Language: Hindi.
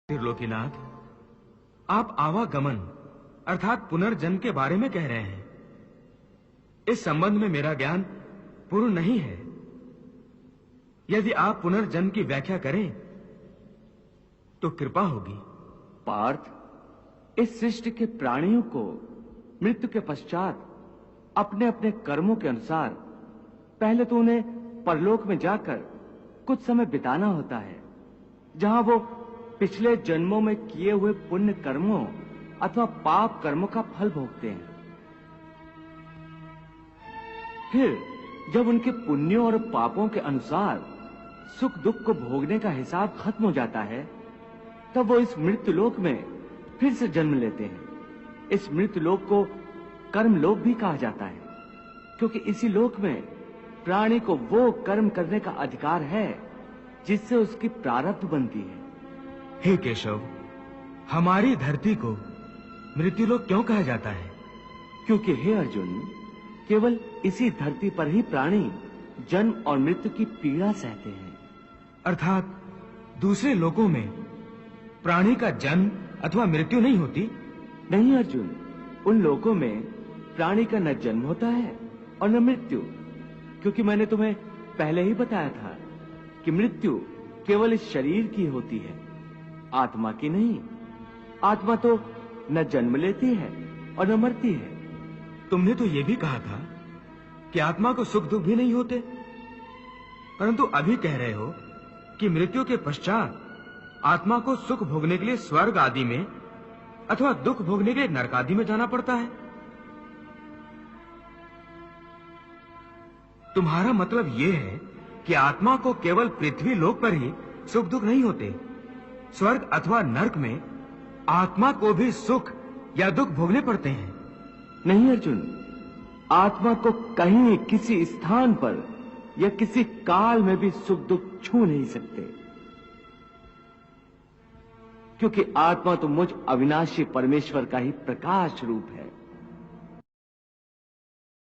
त्रिलोकीनाथ, आप आवागमन अर्थात पुनर्जन्म के बारे में कह रहे हैं। इस संबंध में मेरा ज्ञान पूर्ण नहीं है। यदि आप पुनर्जन्म की व्याख्या करें तो कृपा होगी। पार्थ, इस सृष्टि के प्राणियों को मृत्यु के पश्चात अपने अपने कर्मों के अनुसार पहले तो उन्हें परलोक में जाकर कुछ समय बिताना होता है, जहां वो पिछले जन्मों में किए हुए पुण्य कर्मों अथवा पाप कर्मों का फल भोगते हैं। फिर जब उनके पुण्यों और पापों के अनुसार सुख दुख को भोगने का हिसाब खत्म हो जाता है, तब वो इस मृत्यु लोक में फिर से जन्म लेते हैं। इस मृत्यु लोक को कर्म लोक भी कहा जाता है, क्योंकि इसी लोक में प्राणी को वो कर्म करने का अधिकार है जिससे उसकी प्रारब्ध बनती है। हे केशव, हमारी धरती को मृत्युलोक क्यों कहा जाता है? क्योंकि हे अर्जुन, केवल इसी धरती पर ही प्राणी जन्म और मृत्यु की पीड़ा सहते हैं। अर्थात दूसरे लोकों में प्राणी का जन्म अथवा मृत्यु नहीं होती? नहीं अर्जुन, उन लोकों में प्राणी का न जन्म होता है और न मृत्यु, क्योंकि मैंने तुम्हें पहले ही बताया था कि मृत्यु केवल इस शरीर की होती है, आत्मा की नहीं। आत्मा तो न जन्म लेती है और न मरती है। तुमने तो यह भी कहा था कि आत्मा को सुख दुख भी नहीं होते, परंतु अभी कह रहे हो कि मृत्यु के पश्चात आत्मा को सुख भोगने के लिए स्वर्ग आदि में अथवा दुख भोगने के लिए नरक आदि में जाना पड़ता है। तुम्हारा मतलब यह है कि आत्मा को केवल पृथ्वी लोक पर ही सुख दुख नहीं होते, स्वर्ग अथवा नरक में आत्मा को भी सुख या दुख भोगने पड़ते हैं? नहीं अर्जुन, आत्मा को कहीं किसी स्थान पर या किसी काल में भी सुख दुख छू नहीं सकते, क्योंकि आत्मा तो मुझ अविनाशी परमेश्वर का ही प्रकाश रूप है।